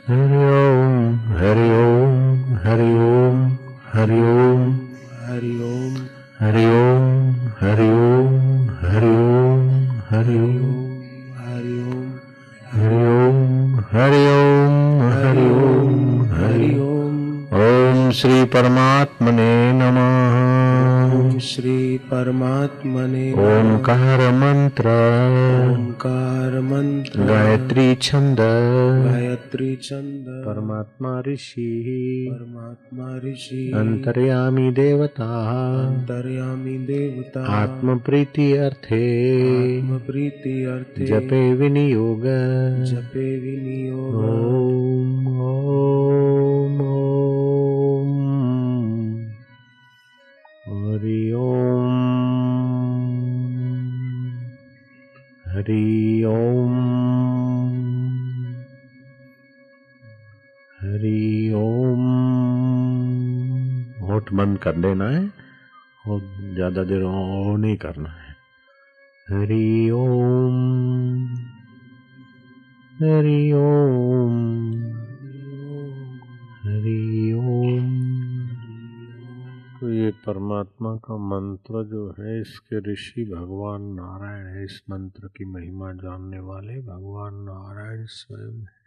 हरि ओम हरि ओम हरि ओम हरि ओम हरि ओम हरि ओम हरि ओम हरि ओम हरि ओम हरि ओम हरि ओम हरि ओम हरि ओम हरि ओम। ओम श्री परमात्मने नमः। ओम श्री परमात्मने नमः। ओंकार मंत्र ओंकार मंत्र गायत्री छंद गायत्री छंद परमात्मा ऋषि परमात्मा ऋषि अंतर्यामी देवता अंतर्यामी देवता आत्म प्रीति अर्थे आत्म प्रीति अर्थे जपे विनियोग जपे विनियोग। ओम ओम ओम हरि ओम हरि ओम हरि ओम। होठ बंद कर देना है और ज्यादा देर और नहीं करना है। हरि ओम हरि ओम हरि ओम। तो ये परमात्मा का मंत्र जो है, इसके ऋषि भगवान नारायण है। इस मंत्र की महिमा जानने वाले भगवान नारायण स्वयं है।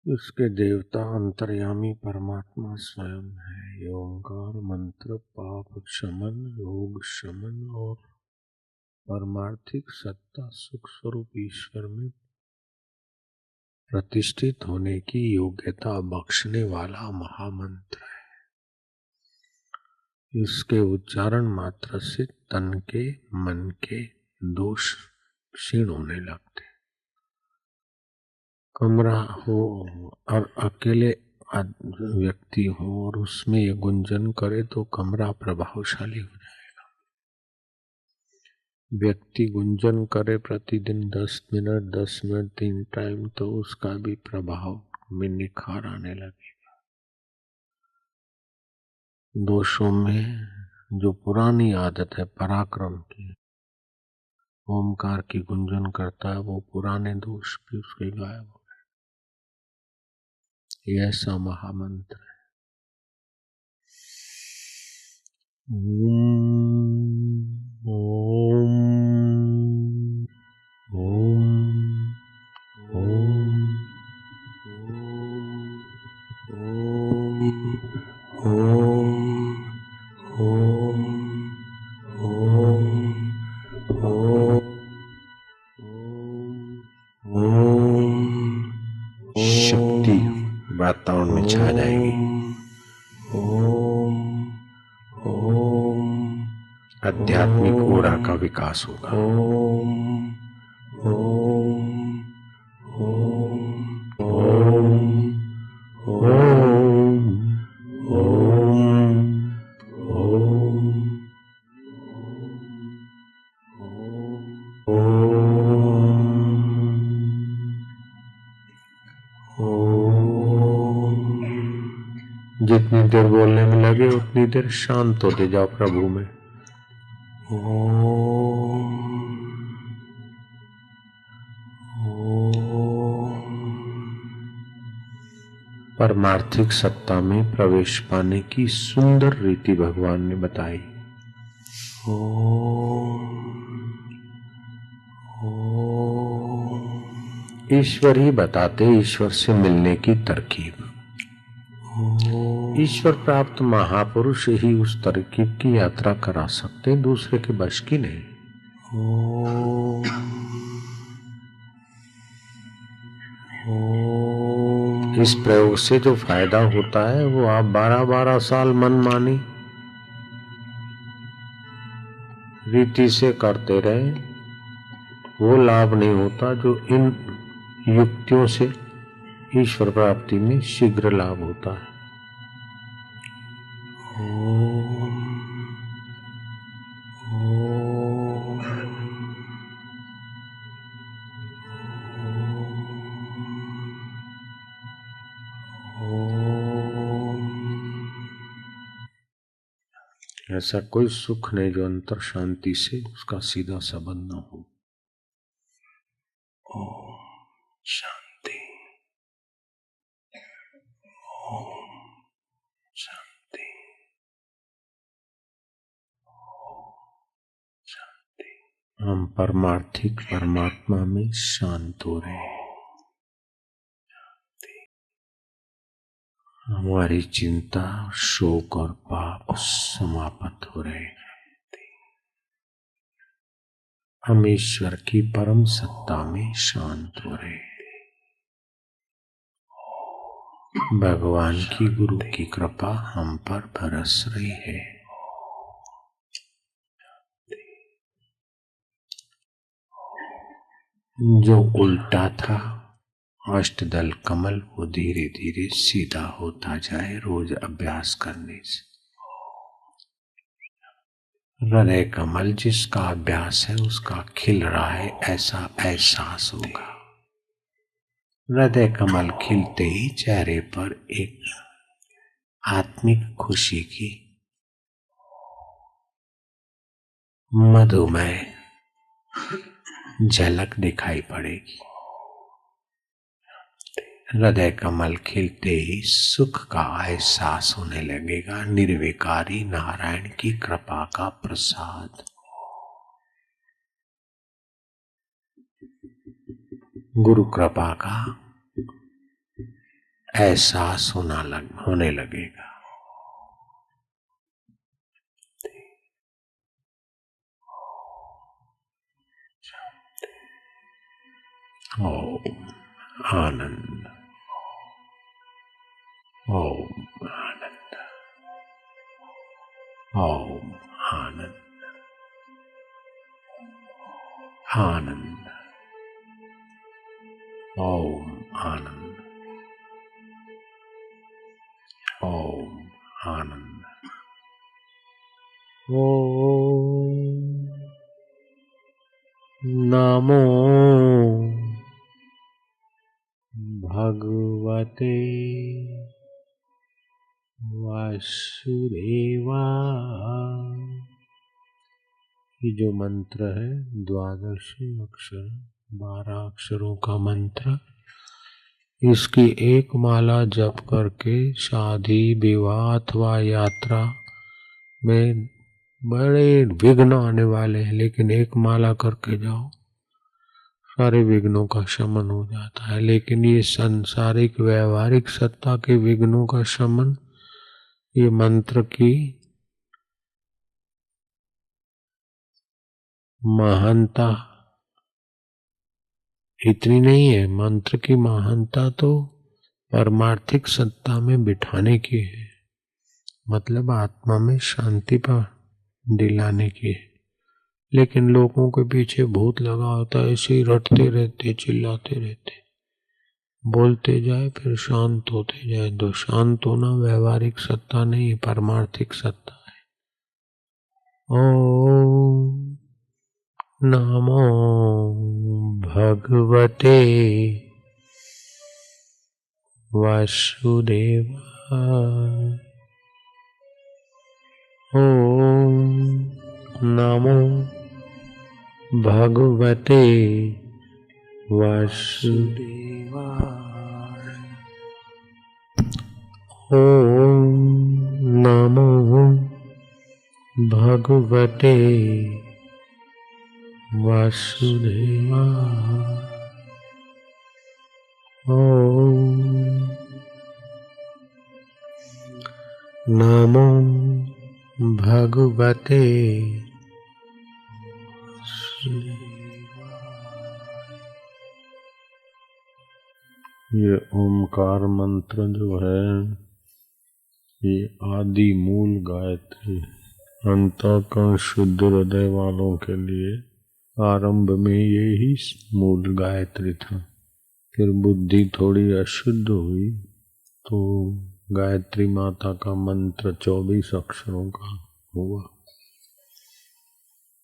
इसके देवता अंतर्यामी परमात्मा स्वयं है। ये ओंकार मंत्र पाप शमन, रोग शमन और परमार्थिक सत्ता सुख स्वरूप ईश्वर में प्रतिष्ठित होने की योग्यता बख्शने वाला महामंत्र है। इसके उच्चारण मात्र से तन के मन के दोष क्षीण होने लगते। कमरा हो और अकेले व्यक्ति हो और उसमें ये गुंजन करे तो कमरा प्रभावशाली हो जाएगा। व्यक्ति गुंजन करे प्रतिदिन 10 मिनट 10 मिनट 3 टाइम, तो उसका भी प्रभाव में निखार आने लगेगा। दोषों में जो पुरानी आदत है पराक्रम की, ओमकार की गुंजन करता है, वो पुराने दोष भी उसके गायब हो गए। ये ऐसा महामंत्र है। ओम ओम ओम शक्ति वातावरण में छा जाएगी। आध्यात्मिक ओरा का विकास होगा। जितनी देर बोलने में लगे उतनी देर शांत होते जाओ प्रभु में। परमार्थिक सत्ता में प्रवेश पाने की सुंदर रीति भगवान ने बताई। ईश्वर ही बताते ईश्वर से मिलने की तरकीब। ईश्वर प्राप्त महापुरुष ही उस तरकीब की यात्रा करा सकते, दूसरे के बश की नहीं। इस प्रयोग से जो फायदा होता है वो आप 12-12 साल मनमानी रीति से करते रहे, वो लाभ नहीं होता जो इन युक्तियों से ईश्वर प्राप्ति में शीघ्र लाभ होता है। ऐसा कोई सुख नहीं जो अंतर शांति से उसका सीधा संबंध न हो। शांति। ओम शांति। शांति। हम परमार्थिक परमात्मा में शांत हो रहे हैं। हमारी चिंता, शोक और पाप समाप्त हो रहे हैं। हम ईश्वर की परम सत्ता में शांत हो रहे हैं। भगवान की गुरु की कृपा हम पर बरस रही है। जो उल्टा था अष्टदल कमल, वो धीरे धीरे सीधा होता जाए रोज अभ्यास करने से। हृदय कमल जिसका अभ्यास है उसका खिल रहा है, ऐसा एहसास होगा। हृदय कमल खिलते ही चेहरे पर एक आत्मिक खुशी की मधुमय झलक दिखाई पड़ेगी। हृदय कमल खिलते ही सुख का एहसास होने लगेगा। निर्विकारी नारायण की कृपा का प्रसाद। गुरु कृपा का एहसास होने लगेगा। ओम आनंद। ओम आनंद। ओम आनंद। आनंद। ओम आनंद। ओम आनंद। ओम नमो भगवते वासुदेवाय। ये जो मंत्र है 12 अक्षर, 12 अक्षरों का मंत्र, इसकी एक माला जप करके शादी विवाह अथवा यात्रा में बड़े विघ्न आने वाले हैं, लेकिन एक माला करके जाओ, सारे विघ्नों का शमन हो जाता है। लेकिन ये सांसारिक व्यवहारिक सत्ता के विघ्नों का शमन ये मंत्र की महानता इतनी नहीं है। मंत्र की महानता तो परमार्थिक सत्ता में बिठाने की है, मतलब आत्मा में शांति पर दिलाने की है। लेकिन लोगों के पीछे भूत लगा होता है, ऐसे ही रटते रहते, चिल्लाते रहते, बोलते जाए फिर शांत होते जाए। तो शांत होना व्यवहारिक सत्ता नहीं, परमार्थिक सत्ता है। ओम नमो भगवते वासुदेवाय। ओम नमो भगवते वासुदेवाय। ओम नमो भगवते वासुदेवाय। ओम नमो भगवते ये ओमकार मंत्र जो है ये आदि मूल गायत्री, अंतःकरण शुद्ध हृदय वालों के लिए आरंभ में ये ही मूल गायत्री था। फिर बुद्धि थोड़ी अशुद्ध हुई तो गायत्री माता का मंत्र 24 अक्षरों का हुआ।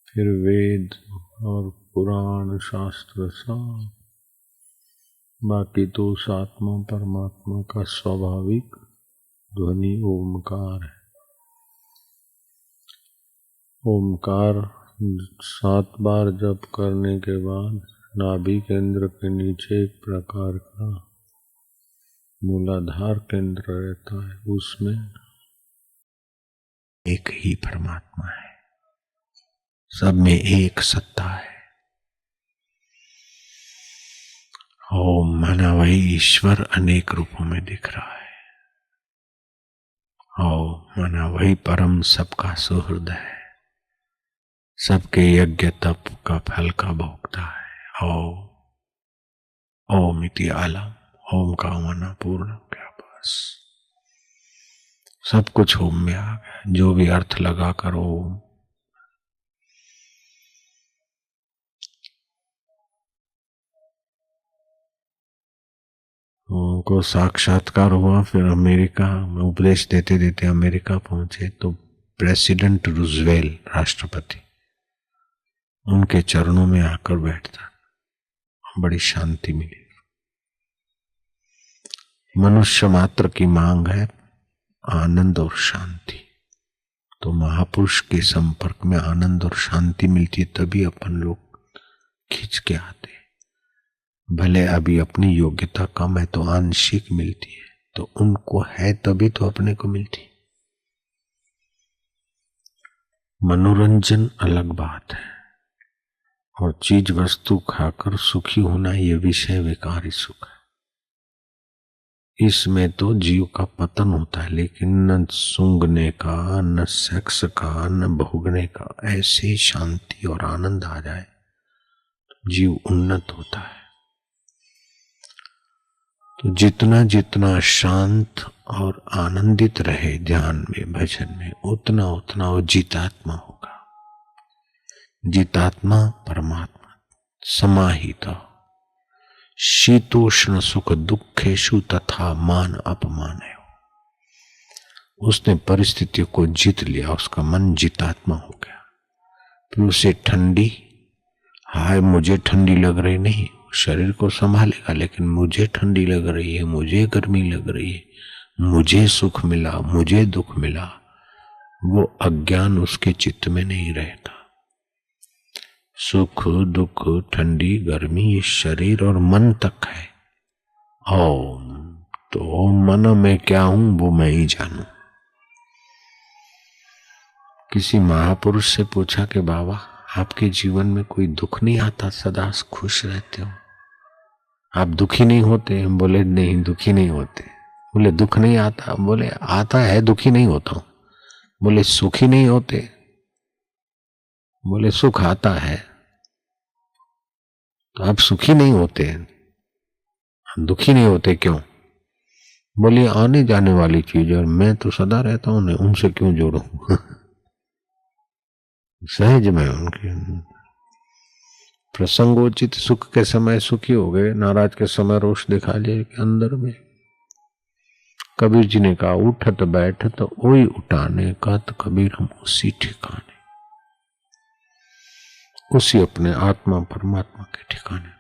फिर वेद और पुराण शास्त्र सब, बाकी तो उस आत्मा परमात्मा का स्वाभाविक ध्वनि ओमकार है। ओमकार 7 बार जप करने के बाद नाभि केंद्र के नीचे एक प्रकार का मूलाधार केंद्र रहता है, उसमें एक ही परमात्मा है, सब में एक सत्ता है। ओम माना वही ईश्वर अनेक रूपों में दिख रहा है। ओम माना वही परम सबका सुहृद है, सबके यज्ञ तप का फल का भोगता है। ओम इति आलम, ओम का माना पूर्ण क्या, बस सब कुछ ओम में आ गया। जो भी अर्थ लगा कर ओम, उनको साक्षात्कार हुआ। फिर अमेरिका में उपदेश देते देते अमेरिका पहुंचे तो प्रेसिडेंट रूजवेल्ट राष्ट्रपति उनके चरणों में आकर बैठता, बड़ी शांति मिली। मनुष्य मात्र की मांग है आनंद और शांति, तो महापुरुष के संपर्क में आनंद और शांति मिलती है, तभी अपन लोग खींच के आते। भले अभी अपनी योग्यता कम है तो आंशिक मिलती है, तो उनको है तभी तो अपने को मिलती। मनोरंजन अलग बात है, और चीज वस्तु खाकर सुखी होना ये विषय विकारी सुख है। इसमें तो जीव का पतन होता है, लेकिन न सूंघने का, न सेक्स का, न भोगने का, ऐसे शांति और आनंद आ जाए तो जीव उन्नत होता है। तो जितना जितना शांत और आनंदित रहे ध्यान में, भजन में, उतना उतना वो जितात्मा होगा। जितात्मा परमात्मा समाहित शीतोष्ण सुख दुखेशु तथा मान अपमान है। उसने परिस्थितियों को जीत लिया, उसका मन जितात्मा हो गया। फिर उसे ठंडी, हाय मुझे ठंडी लग रही, नहीं, शरीर को संभालेगा, लेकिन मुझे ठंडी लग रही है, मुझे गर्मी लग रही है, मुझे सुख मिला, मुझे दुख मिला, वो अज्ञान उसके चित्त में नहीं रहता। सुख दुख ठंडी गर्मी ये शरीर और मन तक है। ओम, तो मन में क्या हूं वो मैं ही जानू। किसी महापुरुष से पूछा कि बाबा आपके जीवन में कोई दुख नहीं आता, सदा खुश रहते हो, आप दुखी नहीं होते? बोले नहीं, दुखी नहीं होते। बोले दुख नहीं आता? बोले आता है, दुखी नहीं होता हूं। बोले सुखी नहीं होते? बोले सुख आता है। तो आप सुखी नहीं होते, दुखी नहीं होते क्यों? बोले आने जाने वाली चीज, और मैं तो सदा रहता हूं, उनसे क्यों जोड़ू? सहज में उनके प्रसंगोचित सुख के समय सुखी हो गए, नाराज के समय रोष दिखा लिए के अंदर में। कबीर जी ने कहा उठत बैठत ओई उठाने का, तो कबीर हम उसी ठिकाने, उसी अपने आत्मा परमात्मा के ठिकाने।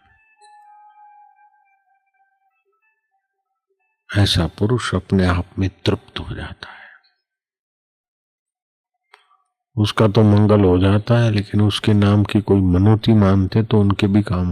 ऐसा पुरुष अपने आप में तृप्त हो जाता है, उसका तो मंगल हो जाता है, लेकिन उसके नाम की कोई मनोती मानते तो उनके भी काम